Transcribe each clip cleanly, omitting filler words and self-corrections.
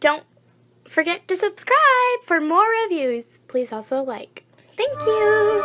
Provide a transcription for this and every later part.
don't forget to subscribe for more reviews. Please also like. Thank you!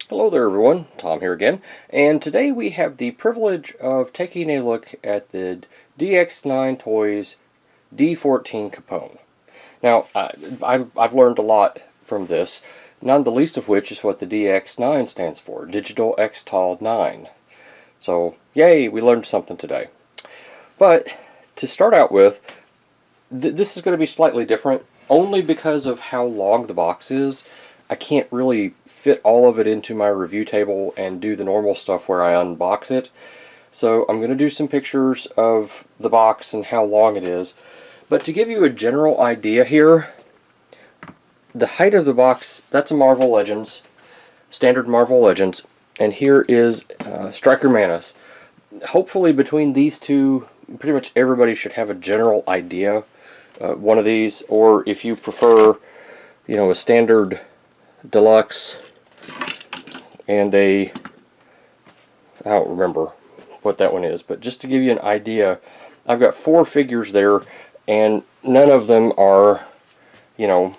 Hello there everyone, Tom here again, and today we have the privilege of taking a look at the DX9 Toys D14 Capone. Now, I've learned a lot from this, none the least of which is what the DX9 stands for, Digital X-Tall 9. So, yay, we learned something today. But, to start out with, this is going to be slightly different, only because of how long the box is. I can't really fit all of it into my review table and do the normal stuff where I unbox it. So I'm going to do some pictures of the box and how long it is. But to give you a general idea here, the height of the box, that's a Marvel Legends, standard Marvel Legends, and here is Striker Manus. Hopefully between these two, pretty much everybody should have a general idea. One of these, or if you prefer, you know, a standard deluxe and I don't remember what that one is, but just to give you an idea, I've got 4 figures there and none of them are, you know,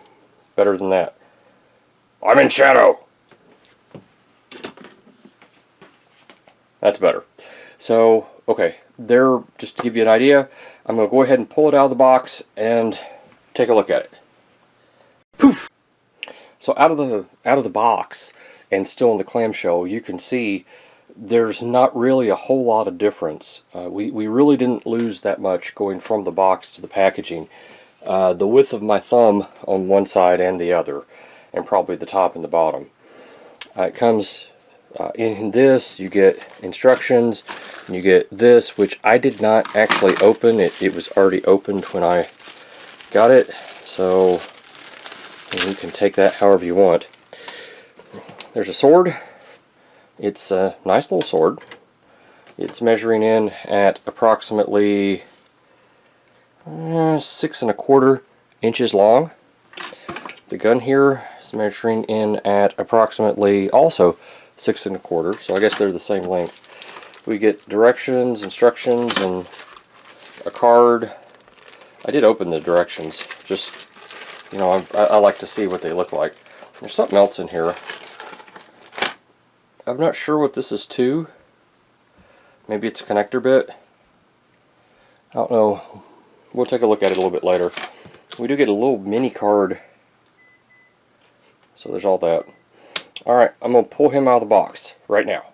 better than that. I'm in shadow! That's better. So, okay, there, just to give you an idea, I'm going to go ahead and pull it out of the box and take a look at it. Poof! So out of the box and still in the clamshell, you can see there's not really a whole lot of difference. We really didn't lose that much going from the box to the packaging. The width of my thumb on one side and the other, and probably the top and the bottom. It comes in this, you get instructions, and you get this, which I did not actually open. It was already opened when I got it, so you can take that however you want. There's a sword. It's a nice little sword. It's measuring in at approximately 6 1/4 inches long. The gun here is measuring in at approximately also 6 1/4, so I guess they're the same length. We get directions, instructions, and a card. I did open the directions, just, you know, I like to see what they look like. There's something else in here. I'm not sure what this is to. Maybe it's a connector bit. I don't know. We'll take a look at it a little bit later. We do get a little mini card. So there's all that. Alright, I'm going to pull him out of the box right now.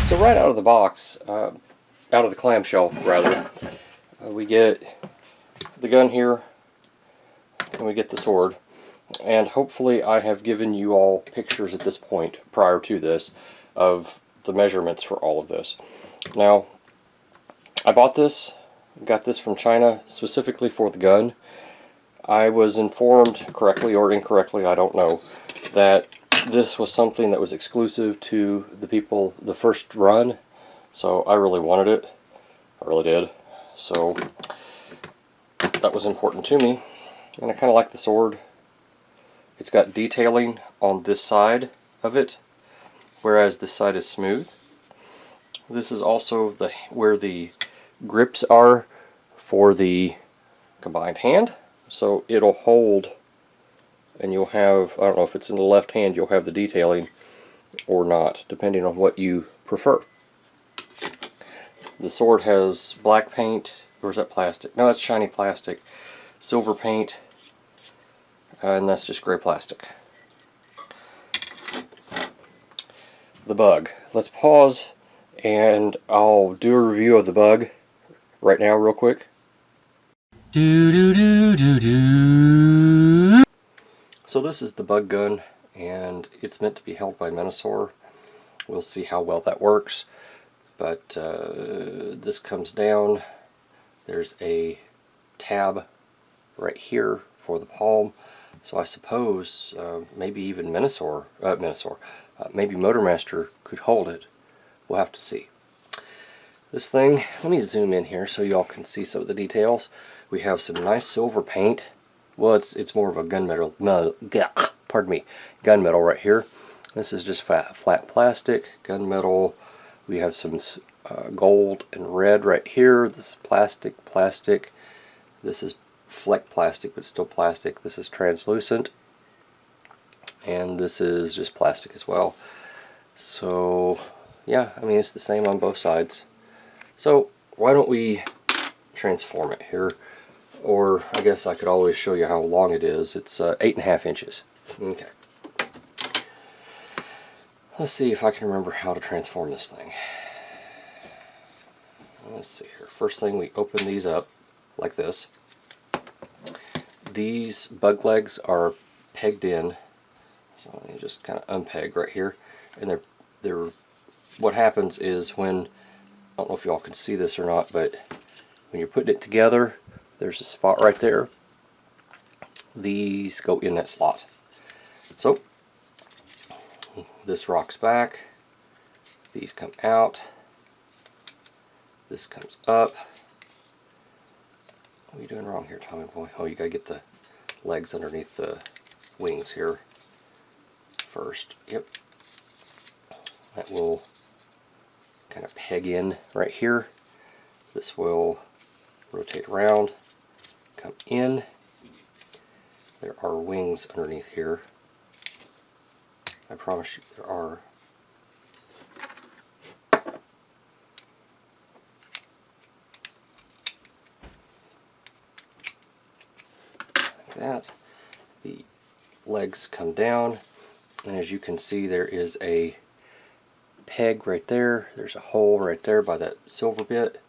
So right out of the box, out of the clamshell rather, we get the gun here and we get the sword, and hopefully I have given you all pictures at this point prior to this of the measurements for all of this. Now, I bought this, got this from China specifically for the gun. I was informed, correctly or incorrectly, I don't know, that this was something that was exclusive to the people the first run, so I really wanted it. I really did. So that was important to me, and I kind of like the sword. It's got detailing on this side of it, whereas this side is smooth. This is also where the grips are for the combined hand, so it'll hold, and you'll have, I don't know if it's in the left hand, you'll have the detailing, or not, depending on what you prefer. The sword has black paint, or is that plastic? No, that's shiny plastic. Silver paint, and that's just gray plastic. The bug. Let's pause and I'll do a review of the bug right now real quick. So this is the bug gun, and it's meant to be held by Minosaur. We'll see how well that works. But this comes down. There's a tab right here for the palm. So I suppose maybe even maybe Motormaster could hold it. We'll have to see. This thing, let me zoom in here so y'all can see some of the details. We have some nice silver paint. Well, it's more of a gunmetal, gunmetal right here. This is just flat plastic, gunmetal. We have some gold and red right here. This is plastic. This is fleck plastic, but still plastic. This is translucent. And this is just plastic as well. So, yeah, I mean, it's the same on both sides. So, why don't we transform it here? Or, I guess I could always show you how long it is. It's 8.5 inches. Okay. Let's see if I can remember how to transform this thing. Let's see here. First thing, we open these up like this. These bug legs are pegged in. So let me just kind of unpeg right here. And they're what happens is when, I don't know if y'all can see this or not, but when you're putting it together, there's a spot right there. These go in that slot. So this rocks back. These come out. This comes up. What are you doing wrong here, Tommy boy? Oh, you gotta get the legs underneath the wings here first. Yep. That will kind of peg in right here. This will rotate around, come in. There are wings underneath here. I promise you there are. Like that. The legs come down, and as you can see, there is a peg right there. There's a hole right there by that silver bit.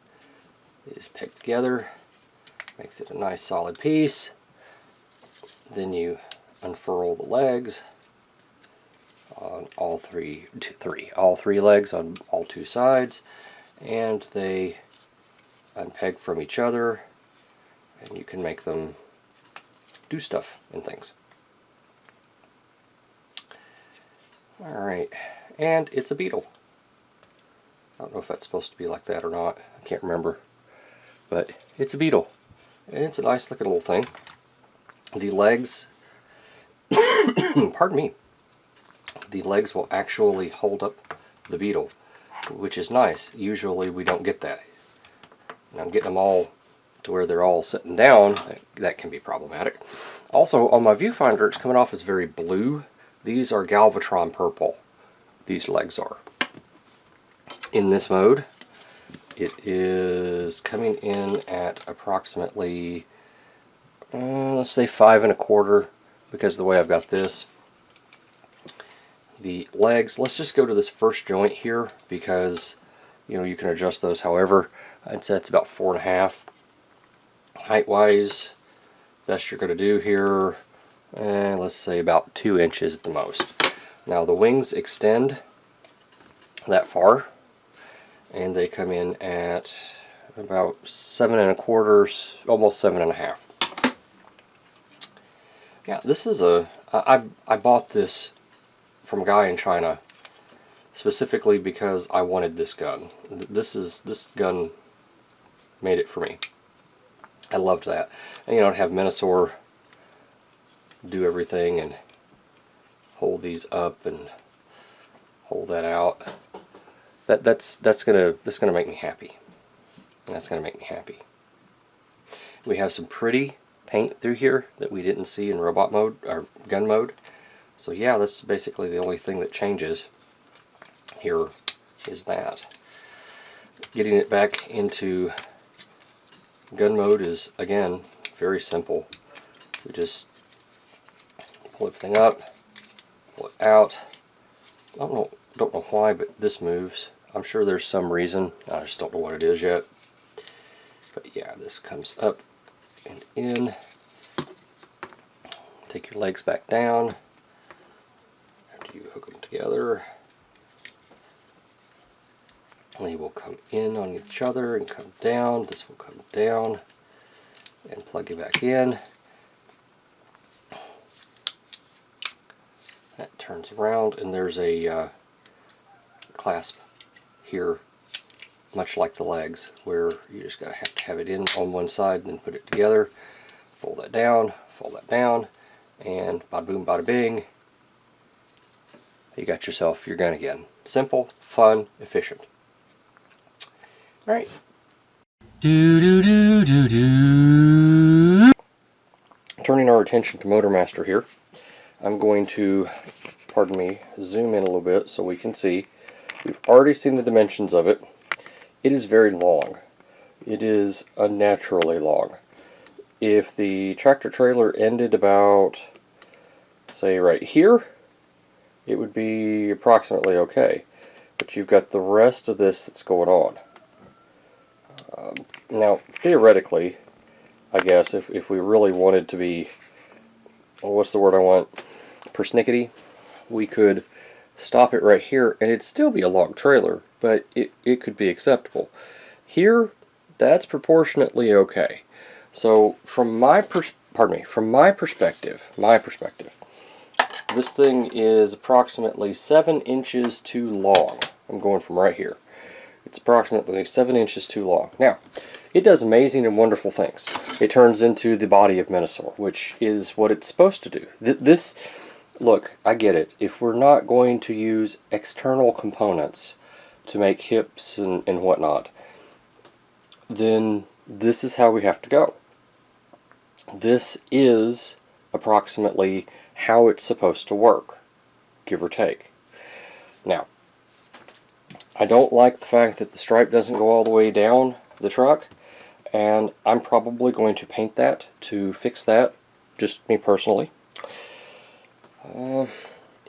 It is pegged together, makes it a nice solid piece. Then you unfurl the legs on all three legs on all two sides, and they unpeg from each other, and you can make them do stuff and things. Alright, and it's a beetle. I don't know if that's supposed to be like that or not. I can't remember. But it's a beetle. And it's a nice looking little thing. The legs, pardon me, the legs will actually hold up the beetle, which is nice. Usually we don't get that. And I'm getting them all to where they're all sitting down. That can be problematic. Also, on my viewfinder, it's coming off as very blue. These are Galvatron purple. These legs are. In this mode, it is coming in at approximately, let's say 5 1/4, because of the way I've got this. The legs, let's just go to this first joint here, because you can adjust those however. I'd say it's about 4 1/2. Height-wise, best you're going to do here, let's say about 2 inches at the most. Now the wings extend that far, and they come in at about 7 1/4, almost 7 1/2. Yeah, this is I bought this from a guy in China specifically because I wanted this gun. This gun made it for me. I loved that. And to have Minosaur do everything and hold these up and hold that out. That's gonna make me happy. That's gonna make me happy. We have some pretty paint through here that we didn't see in robot mode or gun mode. So yeah, that's basically the only thing that changes. here is that. Getting it back into gun mode is, again, very simple. We just pull everything up, pull it out. I don't know why, but this moves. I'm sure there's some reason. I just don't know what it is yet. But yeah, this comes up and in. Take your legs back down after you hook them together. And they will come in on each other and come down. This will come down and plug you back in. That turns around, and there's a clasp here, much like the legs, where you just gotta have to have it in on one side and then put it together. Fold that down, and bada boom, bada bing, you got yourself your gun again. Simple, fun, efficient. All right. Turning our attention to Motormaster here, I'm going to, pardon me, zoom in a little bit so we can see. We've already seen the dimensions of it. It is very long. It is unnaturally long. If the tractor trailer ended about, say, right here, it would be approximately okay. But you've got the rest of this that's going on. Now, theoretically, I guess, if we really wanted to be, well, what's the word I want? Persnickety, we could stop it right here and it'd still be a long trailer, but it could be acceptable. Here, that's proportionately okay. So from my perspective, this thing is approximately 7 inches too long. I'm going from right here. It's approximately 7 inches too long. Now, it does amazing and wonderful things. It turns into the body of Minosaur, which is what it's supposed to do. This, look, I get it. If we're not going to use external components to make hips and whatnot, then this is how we have to go. This is approximately how it's supposed to work, give or take. Now, I don't like the fact that the stripe doesn't go all the way down the truck, and I'm probably going to paint that to fix that, just me personally.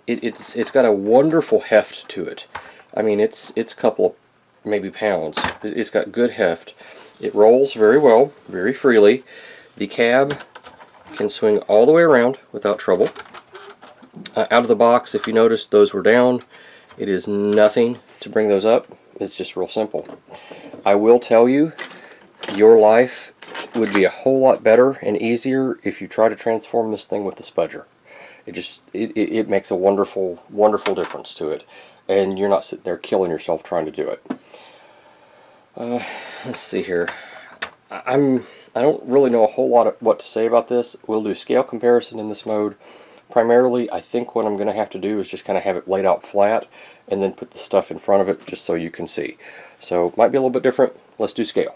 It's got a wonderful heft to it. I mean, it's a couple of maybe pounds. It's got good heft. It rolls very well, very freely. The cab can swing all the way around without trouble. Out of the box, if you noticed, those were down. It is nothing to bring those up. It's just real simple. I will tell you, your life would be a whole lot better and easier if you try to transform this thing with the spudger. It makes a wonderful, wonderful difference to it, and you're not sitting there killing yourself trying to do it. Let's see here. I don't really know a whole lot of what to say about this. We'll do scale comparison in this mode. Primarily, I think what I'm going to have to do is just kind of have it laid out flat and then put the stuff in front of it just so you can see. So, might be a little bit different. Let's do scale.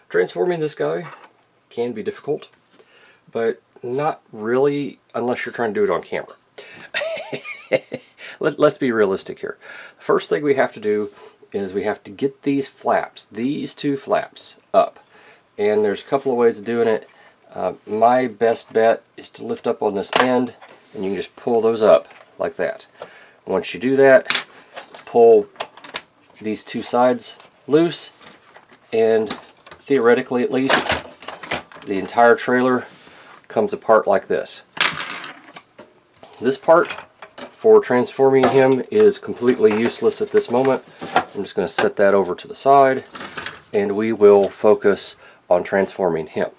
Transforming this guy can be difficult, but not really unless you're trying to do it on camera. Let's be realistic here. First thing we have to do is we have to get these flaps, these two flaps, up. And there's a couple of ways of doing it. My best bet is to lift up on this end, and you can just pull those up like that. Once you do that, pull these two sides loose, and theoretically at least, the entire trailer comes apart like this. This part for transforming him is completely useless at this moment. I'm just going to set that over to the side, and we will focus on transforming him.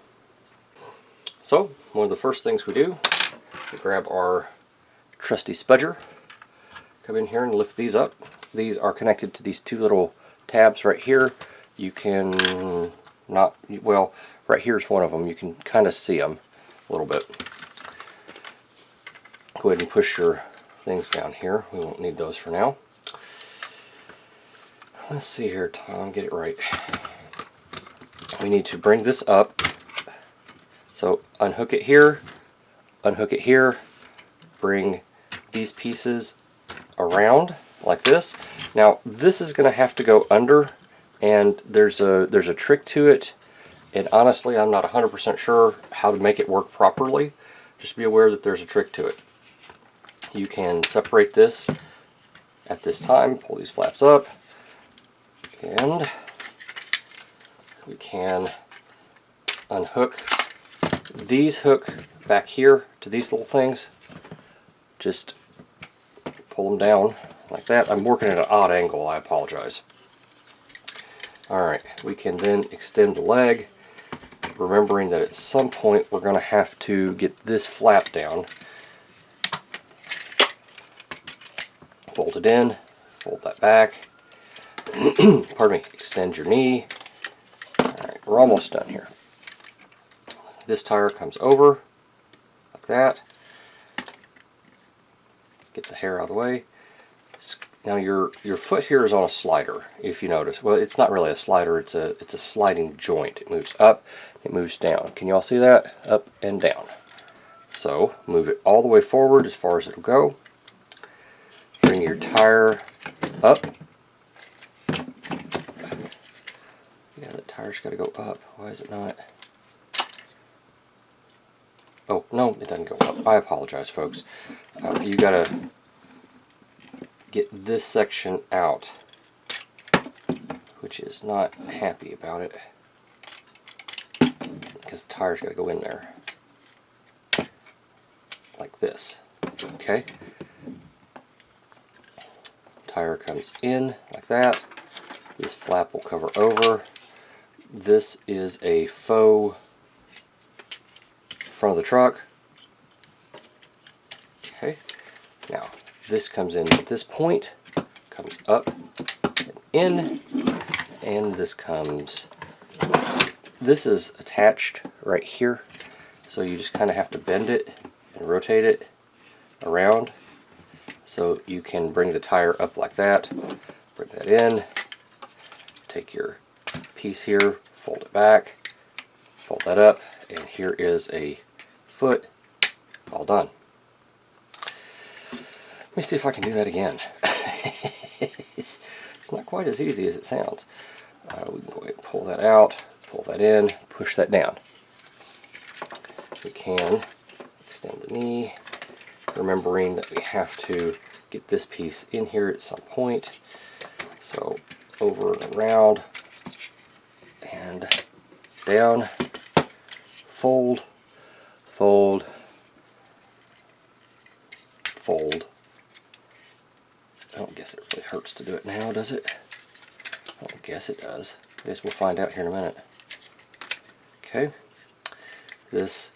So, one of the first things we do, we grab our trusty spudger, come in here and lift these up. These are connected to these two little tabs right here. You can Not, well, right here's one of them. You can kind of see them a little bit. Go ahead and push your things down here. We won't need those for now. Let's see here, Tom, get it right. We need to bring this up. So unhook it here, bring these pieces around like this. Now this is going to have to go under, and there's a trick to it, and honestly I'm not 100% sure how to make it work properly. Just be aware that there's a trick to it. You can separate this at this time, pull these flaps up, and we can unhook these, hook back here to these little things. Just pull them down like that. I'm working at an odd angle, I apologize. Alright, we can then extend the leg, remembering that at some point we're going to have to get this flap down. Fold it in, fold that back. Pardon me, extend your knee. Alright, we're almost done here. This tire comes over like that. Get the hair out of the way. Now your foot here is on a slider, if you notice. Well, it's not really a slider, it's a sliding joint. It moves up, it moves down. Can you all see that? Up and down. So move it all the way forward as far as it'll go. Bring your tire up. Yeah, the tire's got to go up. Why is it not? Oh, no, it doesn't go up. I apologize, folks. You got to get this section out, which is not happy about it, because the tire's got to go in there. Like this. Okay? Tire comes in like that. This flap will cover over. This is a faux front of the truck. Okay, now this comes in at this point, comes up and in, and this comes, this is attached right here, so you just kind of have to bend it and rotate it around so you can bring the tire up like that. Bring that in, take your piece here, fold it back, fold that up, and here is a foot all done. Let me see if I can do that again. It's not quite as easy as it sounds. We can go ahead and pull that out, pull that in, push that down. We can extend the knee, remembering that we have to get this piece in here at some point. So over and around and down, fold, fold, fold. I don't guess it really hurts to do it now, does it? I don't guess it does. I guess we'll find out here in a minute. Okay, this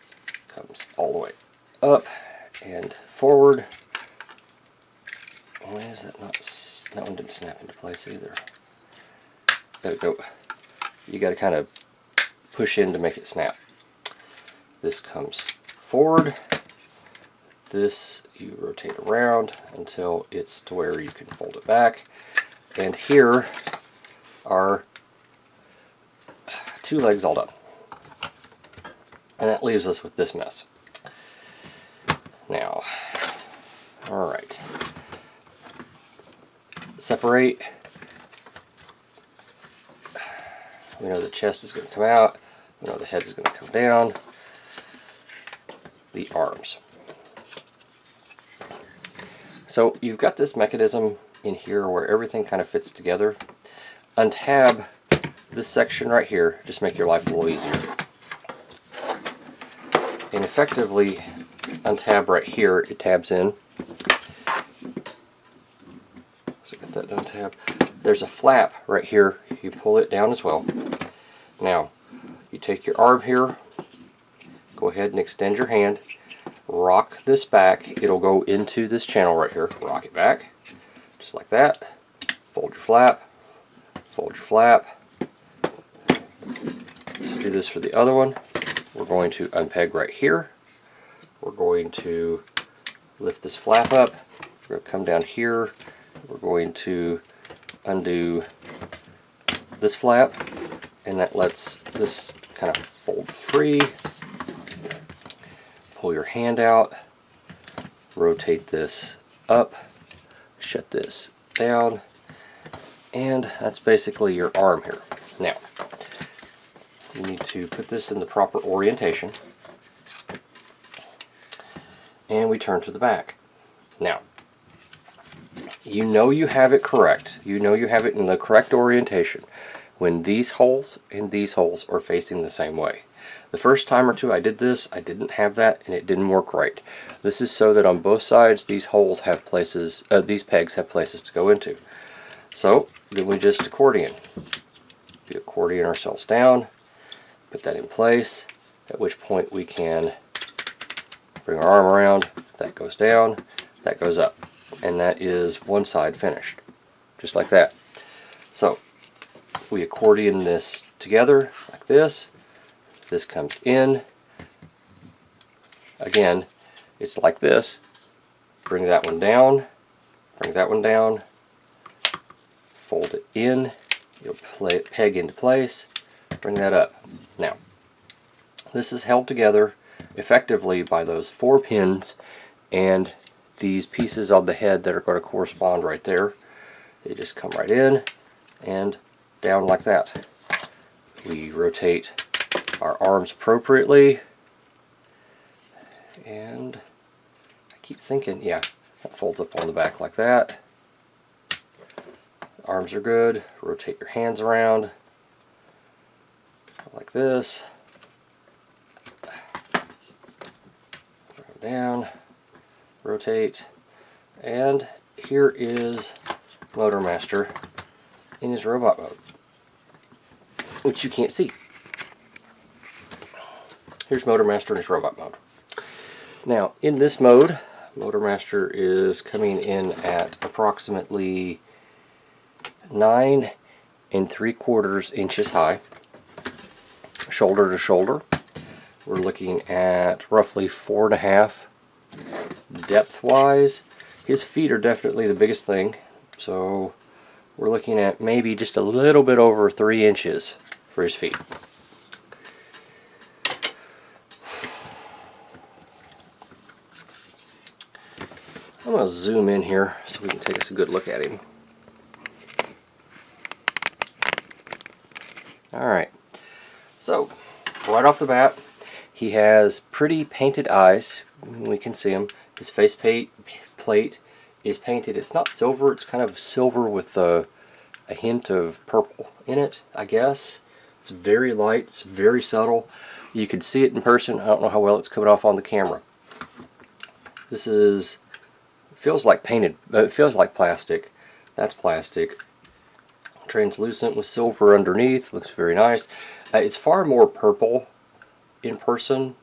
comes all the way up and forward. Why is that not? That one didn't snap into place either. There we go. You got to kind of push in to make it snap. This comes forward. This you rotate around until it's to where you can fold it back. And here are two legs all done. And that leaves us with this mess. Now, alright. Separate. We know the chest is going to come out. We know the head is going to come down. The arms. So you've got this mechanism in here where everything kind of fits together. Untab this section right here, just make your life a little easier. And effectively untab right here, it tabs in. So get that untab. There's a flap right here, you pull it down as well. Now, you take your arm here, go ahead and extend your hand, rock this back, it'll go into this channel right here, rock it back, just like that, fold your flap, Let's do this for the other one. We're going to unpeg right here. We're going to lift this flap up. We're going to come down here. We're going to undo this flap, and that lets this kind of fold free. Pull your hand out, rotate this up, shut this down, and that's basically your arm here. Now, you need to put this in the proper orientation, and we turn to the back. Now, you know you have it correct. You know you have it in the correct orientation when these holes and these holes are facing the same way. The first time or two I did this, I didn't have that, and it didn't work right. This is so that on both sides these holes have places, these pegs have places to go into. So then we just accordion. We accordion ourselves down, put that in place, at which point we can bring our arm around, that goes down, that goes up, and that is one side finished, just like that. So we accordion this together like this. This comes in. Again, it's like this. Bring that one down, bring that one down, fold it in, you'll peg into place, bring that up. Now, this is held together effectively by those 4 pins and these pieces on the head that are going to correspond right there. They just come right in and down like that. We rotate our arms appropriately, and I keep thinking, yeah, that folds up on the back like that. Arms are good. Rotate your hands around like this. Down, rotate, and here is Motormaster in his robot mode, which you can't see. Here's Motormaster in his robot mode. Now, in this mode, Motormaster is coming in at approximately 9 3/4 inches high, shoulder to shoulder. We're looking at roughly 4.5 depth-wise. His feet are definitely the biggest thing, so we're looking at maybe just a little bit over 3 inches for his feet. I'm going to zoom in here so we can take us a good look at him. Alright, so right off the bat, he has pretty painted eyes. We can see him. His face plate is painted. It's not silver, it's kind of silver with a hint of purple in it, I guess. It's very light, it's very subtle. You can see it in person. I don't know how well it's coming off on the camera. This is, feels like painted, it feels like plastic. That's plastic. Translucent with silver underneath, looks very nice. It's far more purple in person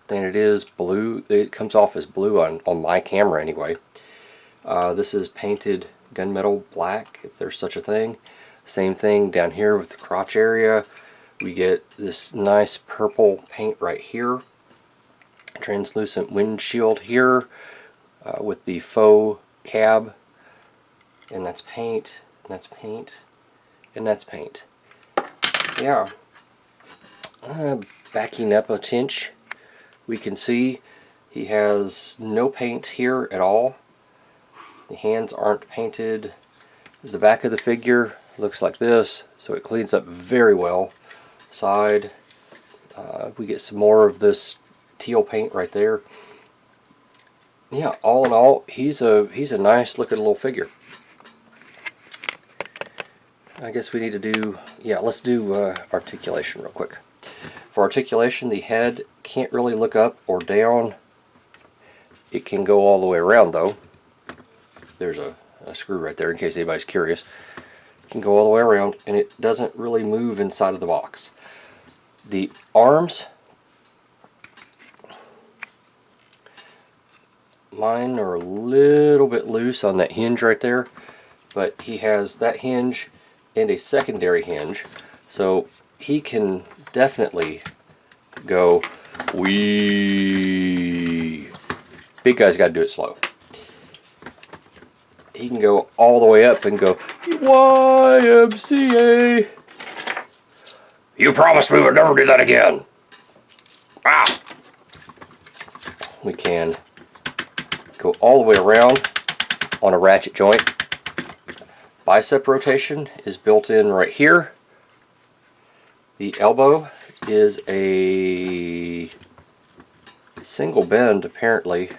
than it is blue. It comes off as blue on my camera anyway. This is painted gunmetal black, if there's such a thing. Same thing down here with the crotch area. We get this nice purple paint right here. Translucent windshield here with the faux cab. And that's paint, and that's paint, and that's paint. Yeah. Backing up a tinch, we can see he has no paint here at all. The hands aren't painted. The back of the figure looks like this, so it cleans up very well. Side, we get some more of this teal paint right there. Yeah, all in all, he's a nice looking little figure. I guess we need to do, yeah, let's do articulation real quick. For articulation, the head can't really look up or down. It can go all the way around though. There's a screw right there in case anybody's curious. It can go all the way around, and it doesn't really move inside of the box. The arms, mine are a little bit loose on that hinge right there, but he has that hinge and a secondary hinge, so he can definitely go wee. Big guy's got to do it slow. He can go all the way up and go YMCA. You promised we would never do that again. Ah! We can go all the way around on a ratchet joint. Bicep rotation is built in right here. The elbow is a single bend apparently.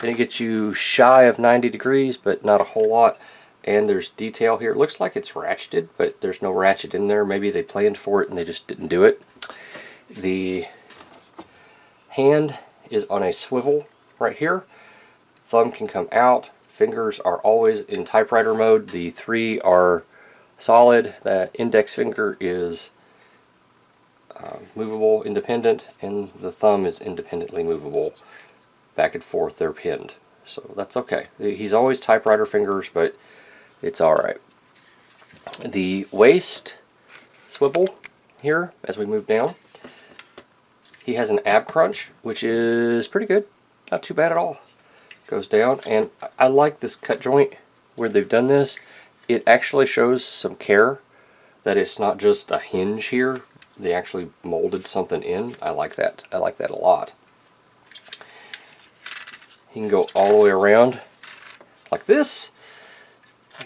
And it gets you shy of 90 degrees, but not a whole lot. And there's detail here. It looks like it's ratcheted, but there's no ratchet in there. Maybe they planned for it and they just didn't do it. The hand is on a swivel right here. Thumb can come out. Fingers are always in typewriter mode. The 3 are solid. The index finger is movable, independent, and the thumb is independently movable. Back and forth, they're pinned. So that's okay. He's always typewriter fingers, but it's alright. The waist swivel here, as we move down, he has an ab crunch, which is pretty good. Not too bad at all. Goes down, and I like this cut joint where they've done this. It actually shows some care that it's not just a hinge here. They actually molded something in. I like that. I like that a lot. He can go all the way around like this.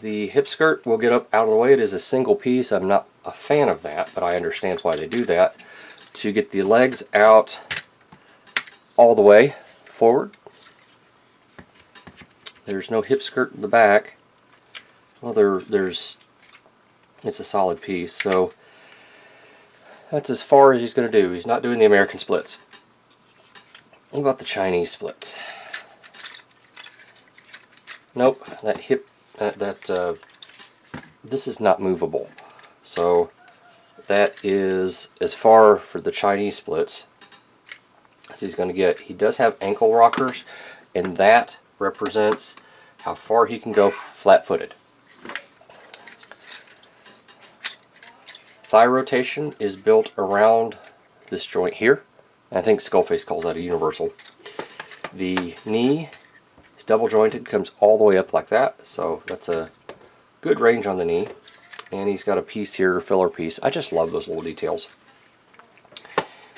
The hip skirt will get up out of the way. It is a single piece. I'm not a fan of that, but I understand why they do that. To get the legs out all the way forward. There's no hip skirt in the back. Well, it's a solid piece, so that's as far as he's going to do. He's not doing the American splits. What about the Chinese splits? Nope, that hip, this is not movable. So that is as far for the Chinese splits as he's going to get. He does have ankle rockers, and that represents how far he can go flat-footed. Thigh rotation is built around this joint here. I think Skullface calls that a universal. The knee is double jointed, comes all the way up like that, so that's a good range on the knee. And he's got a piece here, filler piece. I just love those little details.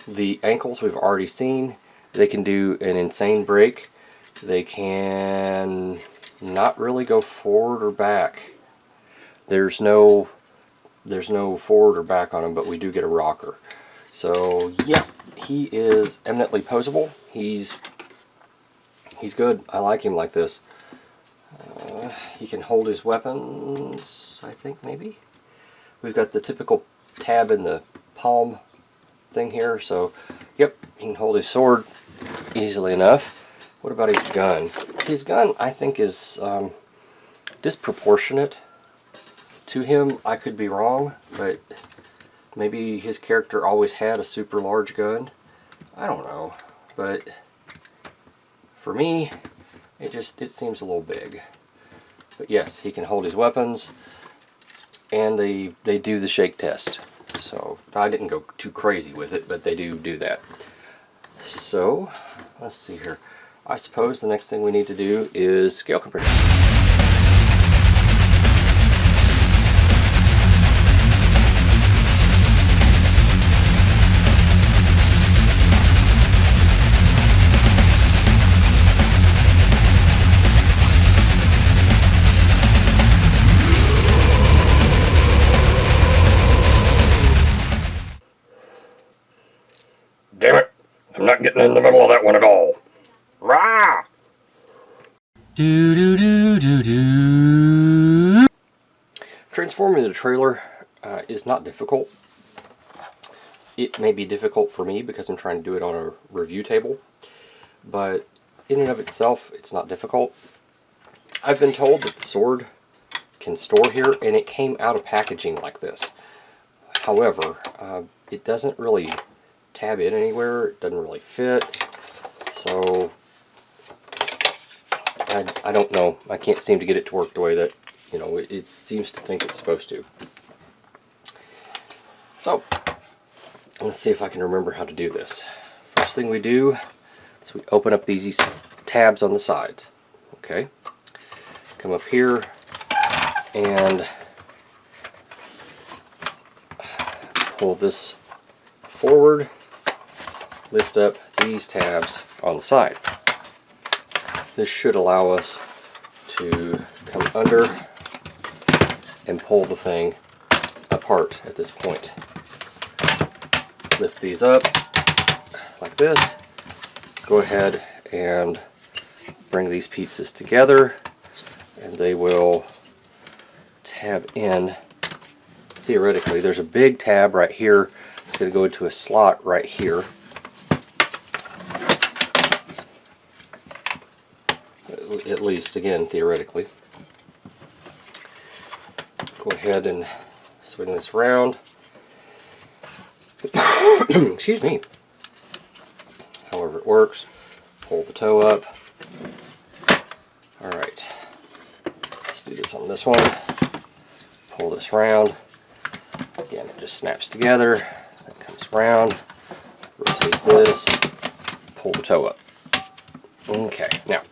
The ankles we've already seen. They can do an insane break. They can not really go forward or back. There's no forward or back on him, but we do get a rocker. So yeah, he is eminently posable. He's good. I like him like this. He can hold his weapons, I think, maybe. We've got the typical tab in the palm thing here, so yep, he can hold his sword easily enough. What about his gun? His gun, I think, is disproportionate to him. I could be wrong, but maybe his character always had a super large gun. I don't know, but for me, it seems a little big. But yes, he can hold his weapons, and they do the shake test. So I didn't go too crazy with it, but they do that. So let's see here. I suppose the next thing we need to do is scale comparison. Damn it! I'm not getting in the middle of that one at all. Rah! Transforming the trailer is not difficult. It may be difficult for me because I'm trying to do it on a review table, but in and of itself, it's not difficult. I've been told that the sword can store here, and it came out of packaging like this. However, it doesn't really tab in anywhere. It doesn't really fit. So I don't know. I can't seem to get it to work the way that, you know, it seems to think it's supposed to. So, let's see if I can remember how to do this. First thing we do is we open up these tabs on the sides. Okay. Come up here and pull this forward, lift up these tabs on the side. This should allow us to come under and pull the thing apart at this point. Lift these up like this. Go ahead and bring these pieces together, and they will tab in. Theoretically, there's a big tab right here. It's going to go into a slot right here. At least, again, theoretically. Go ahead and swing this around. Excuse me. However it works. Pull the toe up. Alright. Let's do this on this one. Pull this around. Again, it just snaps together. That comes around. Rotate this. Pull the toe up. Okay, now.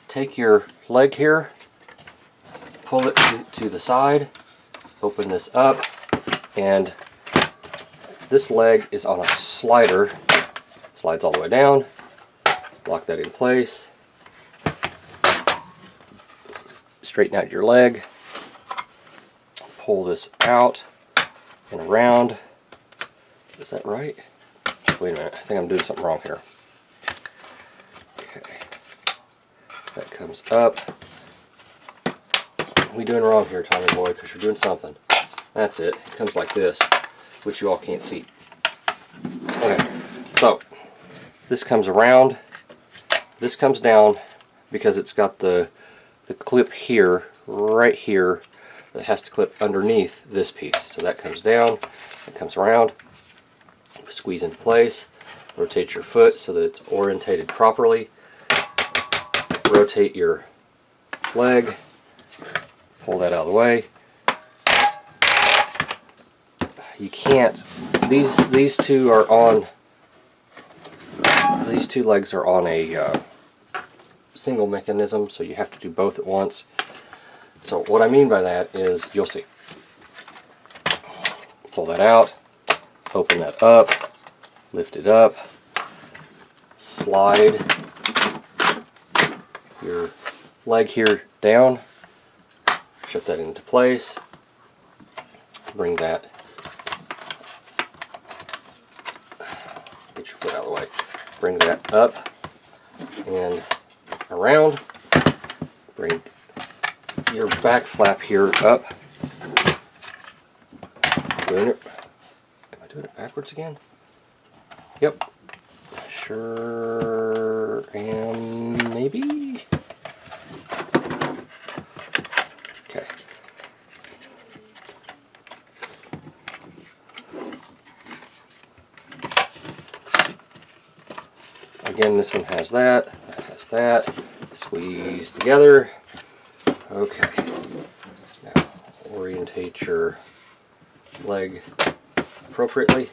Take your leg here, pull it to the side, open this up, and this leg is on a slider. Slides all the way down, lock that in place, straighten out your leg, pull this out and around. Is that right? Wait a minute, I think I'm doing something wrong here. That comes up. What are we doing wrong here, Tommy boy? Because you're doing something. That's it. It comes like this, which you all can't see. Okay, so this comes around. This comes down because it's got the clip here, right here, that has to clip underneath this piece. So that comes down, it comes around, squeeze into place, rotate your foot so that it's orientated properly. Rotate your leg, pull that out of the way. You can't, these two are on, these two legs are on a single mechanism, so you have to do both at once. So what I mean by that is, you'll see. Pull that out, open that up, lift it up, slide your leg here down, shut that into place, bring that, get your foot out of the way, bring that up and around, bring your back flap here up. Doing it. Am I doing it backwards again? Yep. Sure am, maybe? Okay. Again, this one has that has that. Squeeze together. Okay. Now, orientate your leg appropriately.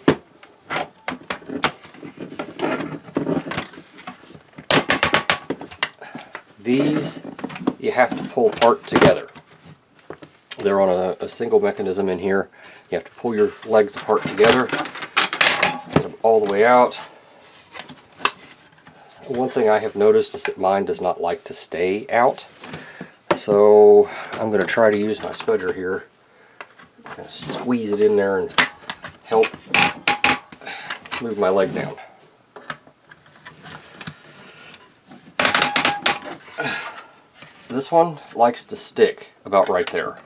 These you have to pull apart together. They're on a single mechanism in here. You have to pull your legs apart together, get them all the way out. One thing I have noticed is that mine does not like to stay out. So I'm going to try to use my spudger here, kind of squeeze it in there and help move my leg down. This one likes to stick about right there.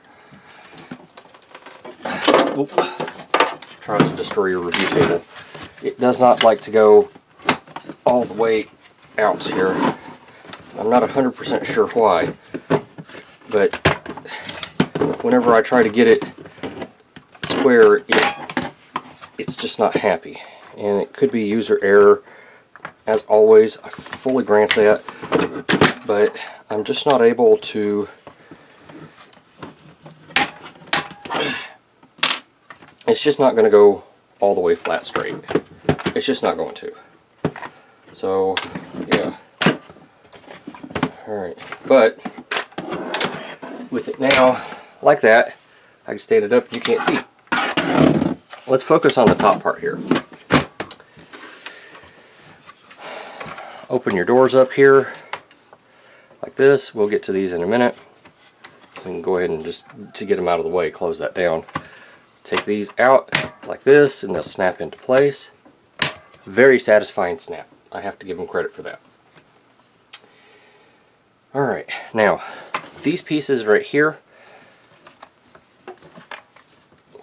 Oop. Tries to destroy your review table. It does not like to go all the way out here. I'm not 100% sure why, but whenever I try to get it square, it's just not happy. And it could be user error. As always, I fully grant that, but I'm just not able to it's just not going to go all the way flat straight. It's just not going to. So, yeah. Alright, but with it now like that, I can stand it up, you can't see. Let's focus on the top part here. Open your doors up here like this. We'll get to these in a minute. We can go ahead and just, to get them out of the way, close that down. Take these out like this and they'll snap into place. Very satisfying snap. I have to give them credit for that. Alright, now these pieces right here,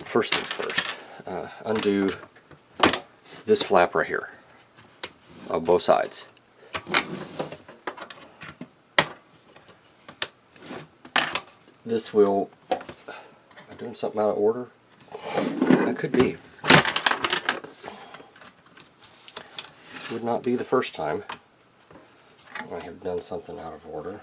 first things first, undo this flap right here on both sides. This will, am I doing something out of order? That could be. Would not be the first time I have done something out of order.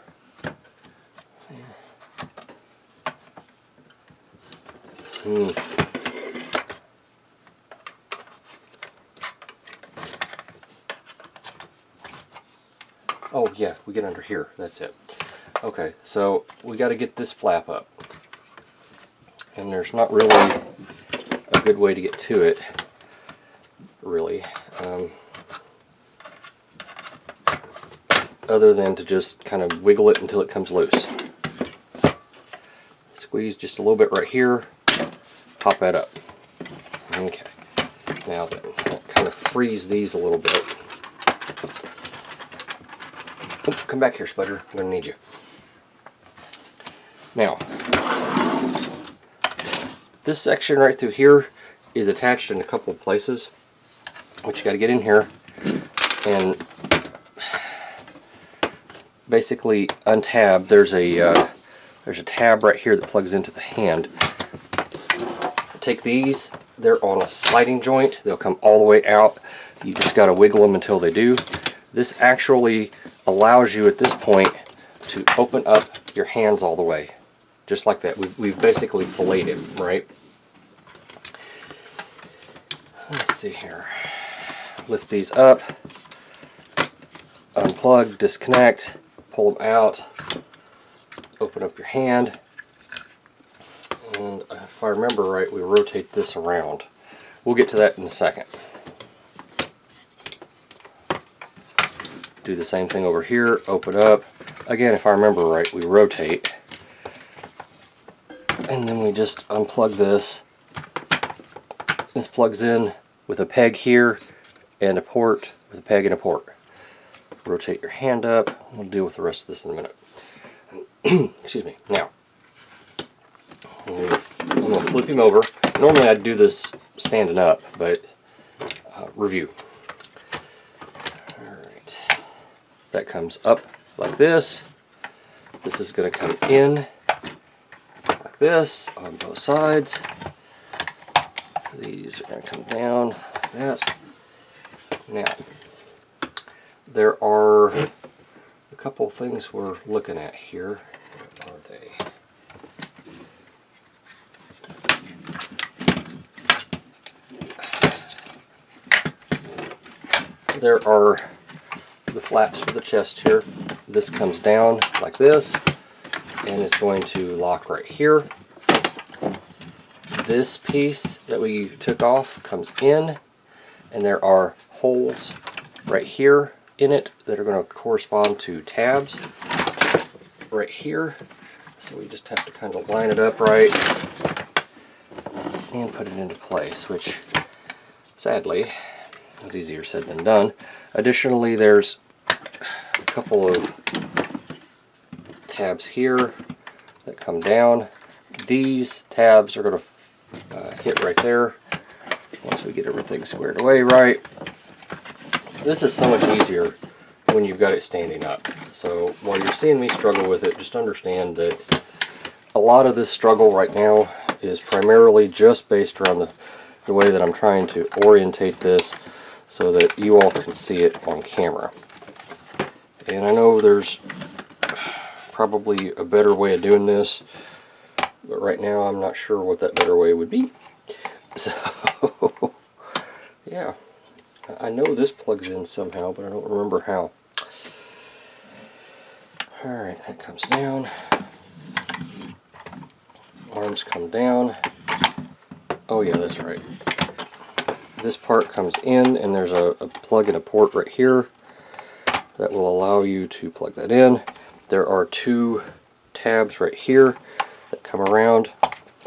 Oh yeah, we get under here, that's it. Okay, so we got to get this flap up. And there's not really a good way to get to it, really. Other than to just kind of wiggle it until it comes loose. Squeeze just a little bit right here, pop that up. Okay, now then, kind of freeze these a little bit. Oh, come back here, Spudger, I'm going to need you. Now, this section right through here is attached in a couple of places, which you got to get in here and basically untab. There's a tab right here that plugs into the hand. Take these, they're on a sliding joint, they'll come all the way out. You just got to wiggle them until they do. This actually allows you at this point to open up your hands all the way, just like that. We've basically filleted them, right? Let's see here. Lift these up, unplug, disconnect, pull them out, open up your hand, and if I remember right, we rotate this around. We'll get to that in a second. Do the same thing over here, open up. Again, if I remember right, we rotate. And then we just unplug this. This plugs in with a peg here and a port, with a peg and a port. Rotate your hand up. We'll deal with the rest of this in a minute. Excuse me. Now, I'm going to flip him over. Normally I'd do this standing up, but review. Alright. That comes up like this. This is going to come in like this on both sides. These are going to come down like that. Now, there are a couple of things we're looking at here. Where are they? There are the flaps for the chest here. This comes down like this, and it's going to lock right here. This piece that we took off comes in, and there are holes right here in it that are going to correspond to tabs right here. So we just have to kind of line it up right and put it into place, which sadly is easier said than done. Additionally, there's a couple of tabs here that come down. These tabs are going to hit right there once we get everything squared away right. This is so much easier when you've got it standing up. So while you're seeing me struggle with it, just understand that a lot of this struggle right now is primarily just based around the way that I'm trying to orientate this so that you all can see it on camera. And I know there's probably a better way of doing this, but right now I'm not sure what that better way would be. So, yeah. I know this plugs in somehow, but I don't remember how. Alright, that comes down. Arms come down. Oh yeah, that's right. This part comes in, and there's a plug and a port right here that will allow you to plug that in. There are two tabs right here that come around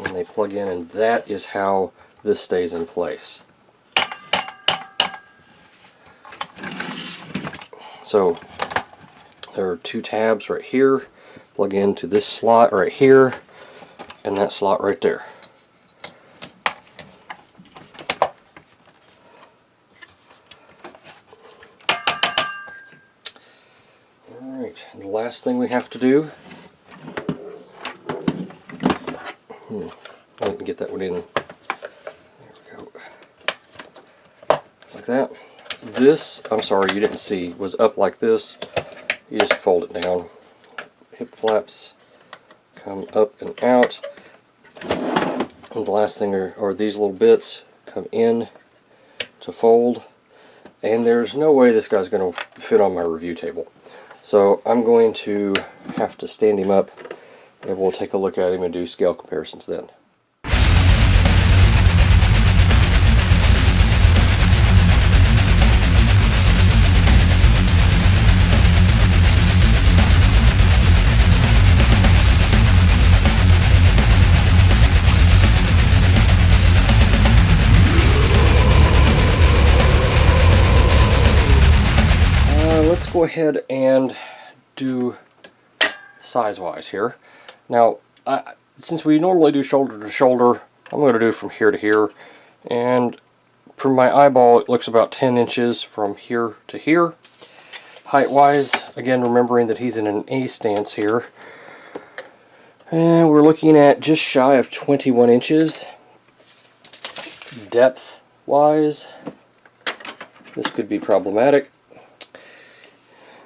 and they plug in, and that is how this stays in place. So there are two tabs right here, plug into this slot right here and that slot right there. Alright, the last thing we have to do, I can get that one in. There we go. Like that. This, I'm sorry you didn't see, was up like this. You just fold it down. Hip flaps come up and out. And the last thing are these little bits come in to fold. And there's no way this guy's going to fit on my review table. So I'm going to have to stand him up and we'll take a look at him and do scale comparisons then. Let's go ahead and do size-wise here. Now, since we normally do shoulder to shoulder, I'm going to do from here to here. And from my eyeball, it looks about 10 inches from here to here. Height-wise, again, remembering that he's in an A stance here. And we're looking at just shy of 21 inches. Depth-wise, this could be problematic.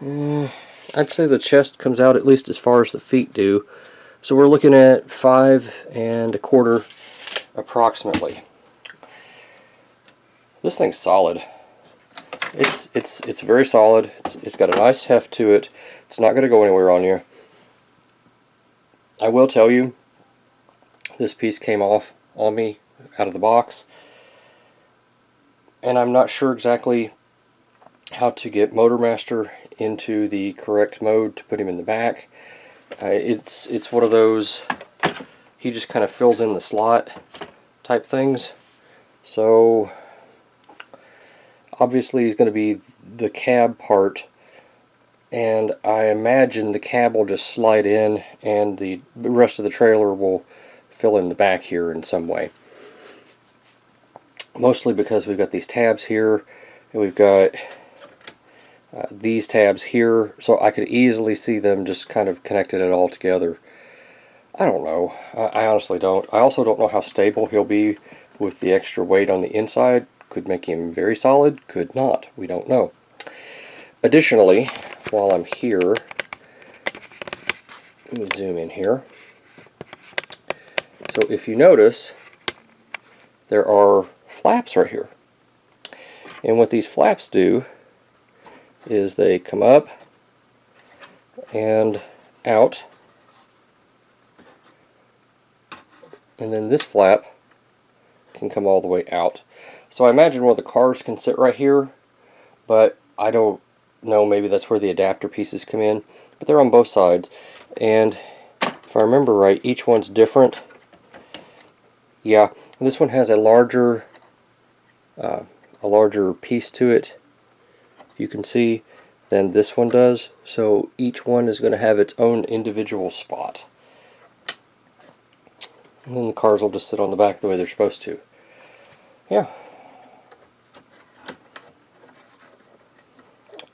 I'd say the chest comes out at least as far as the feet do. So we're looking at 5 1/4 approximately. This thing's solid. It's very solid. It's got a nice heft to it. It's not going to go anywhere on you. I will tell you, this piece came off on me out of the box. And I'm not sure exactly how to get Motormaster into the correct mode to put him in the back. It's one of those, he just kind of fills in the slot type things. So obviously he's going to be the cab part, and I imagine the cab will just slide in and the rest of the trailer will fill in the back here in some way. Mostly because we've got these tabs here and we've got these tabs here, so I could easily see them just kind of connected it all together. I don't know. I honestly don't. I also don't know how stable he'll be with the extra weight on the inside. Could make him very solid, could not. We don't know. Additionally, while I'm here, let me zoom in here. So if you notice, there are flaps right here. And what these flaps do is they come up and out, and then this flap can come all the way out. So I imagine one of the cars can sit right here, but I don't know, maybe that's where the adapter pieces come in, but they're on both sides. And if I remember right, each one's different. Yeah, this one has a larger piece to it, you can see, than this one does. So each one is going to have its own individual spot. And then the cars will just sit on the back the way they're supposed to. Yeah.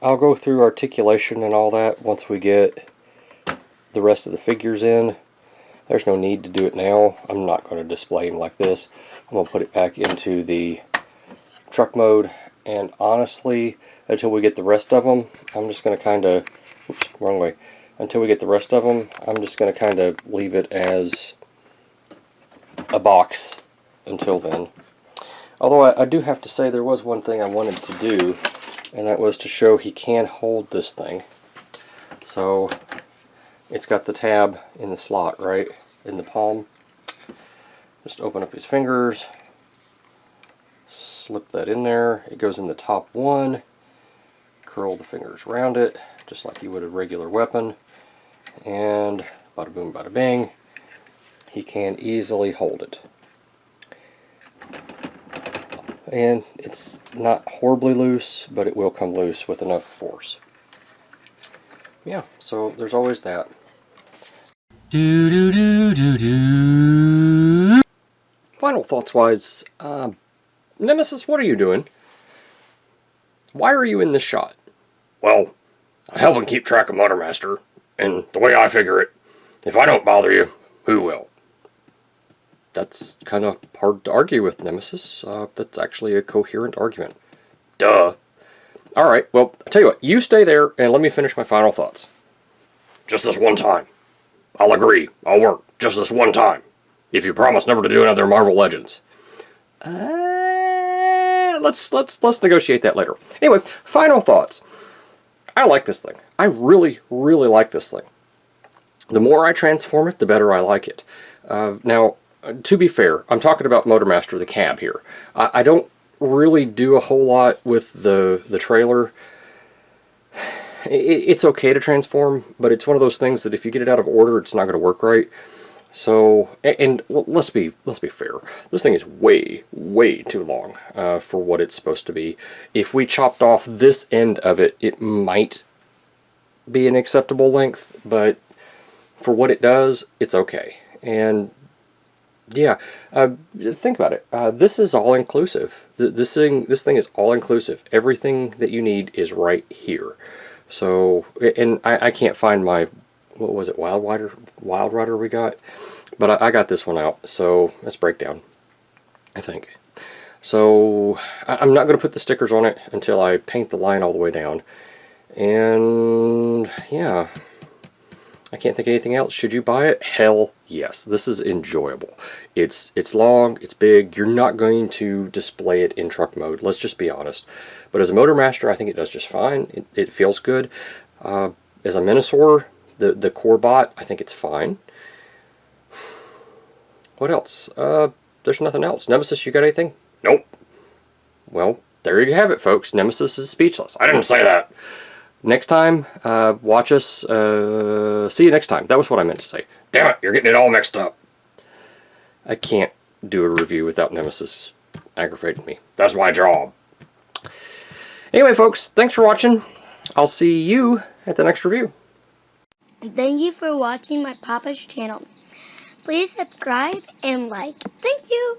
I'll go through articulation and all that once we get the rest of the figures in. There's no need to do it now. I'm not going to display them like this. I'm going to put it back into the truck mode, and honestly, until we get the rest of them, I'm just going to kind of, oops, wrong way. Until we get the rest of them, I'm just going to kind of leave it as a box until then. Although I do have to say there was one thing I wanted to do, and that was to show he can hold this thing. So it's got the tab in the slot, right, in the palm. Just open up his fingers, slip that in there. It goes in the top one. Curl the fingers around it, just like you would a regular weapon. And bada boom, bada bing. He can easily hold it. And it's not horribly loose, but it will come loose with enough force. Yeah, so there's always that. Final thoughts wise, Nemesis, what are you doing? Why are you in this shot? Well, I help him keep track of Motormaster, and the way I figure it, if I don't bother you, who will? That's kind of hard to argue with, Nemesis. That's actually a coherent argument. Duh. Alright, well, I tell you what, you stay there and let me finish my final thoughts. Just this one time. I'll agree. I'll work. Just this one time. If you promise never to do another Marvel Legends. Let's negotiate that later. Anyway, final thoughts. I like this thing. I really, really like this thing. The more I transform it, the better I like it. Now, to be fair, I'm talking about Motormaster the cab here. I don't really do a whole lot with the trailer. It's okay to transform, but it's one of those things that if you get it out of order, it's not going to work right. So, and well, let's be fair. This thing is way, way too long for what it's supposed to be. If we chopped off this end of it, it might be an acceptable length, but for what it does, it's okay. And yeah, think about it. This is all inclusive. This thing is all inclusive. Everything that you need is right here. So, and I can't find my, what was it, Wild Rider we got? But I got this one out, so let's break down, I think. So, I'm not going to put the stickers on it until I paint the line all the way down. And, yeah, I can't think of anything else. Should you buy it? Hell yes. This is enjoyable. It's long, it's big. You're not going to display it in truck mode, let's just be honest. But as a Motormaster, I think it does just fine. It feels good. As a Minosaur, the core bot, I think it's fine. What else? There's nothing else. Nemesis, you got anything? Nope. Well, there you have it, folks. Nemesis is speechless. I didn't say that. Next time, watch us. See you next time. That was what I meant to say. Damn it, you're getting it all mixed up. I can't do a review without Nemesis aggravating me. That's my job. Anyway, folks, thanks for watching. I'll see you at the next review. Thank you for watching my Papa's channel. Please subscribe and like. Thank you.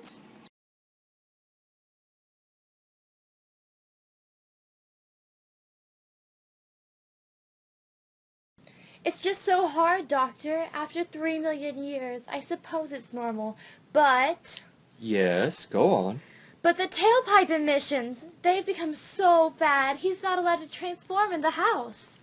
It's just so hard, Doctor. After 3 million years, I suppose it's normal. But Yes, go on. the tailpipe emissions, they've become so bad, he's not allowed to transform in the house.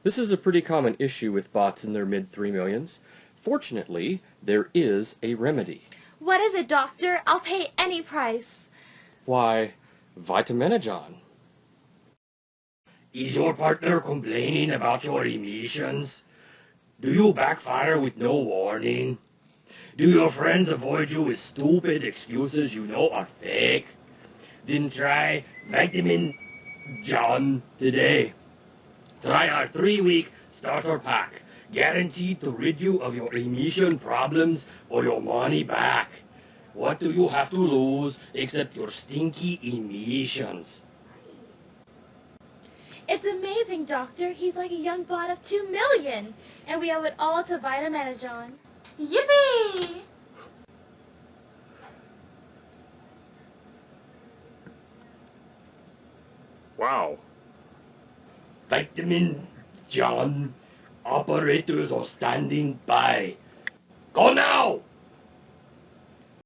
This is a pretty common issue with bots in their mid-3 millions. Fortunately, there is a remedy. What is it, Doctor? I'll pay any price. Why, Vitaminogen. Is your partner complaining about your emissions? Do you backfire with no warning? Do your friends avoid you with stupid excuses you know are fake? Then try Vitamin John today. Try our 3-week starter pack, guaranteed to rid you of your emission problems or your money back. What do you have to lose except your stinky emissions? It's amazing, Doctor. He's like a young bot of 2 million. And we owe it all to Vitaminogen. Yippee! Wow. Vitamin John, operators are standing by. Go now!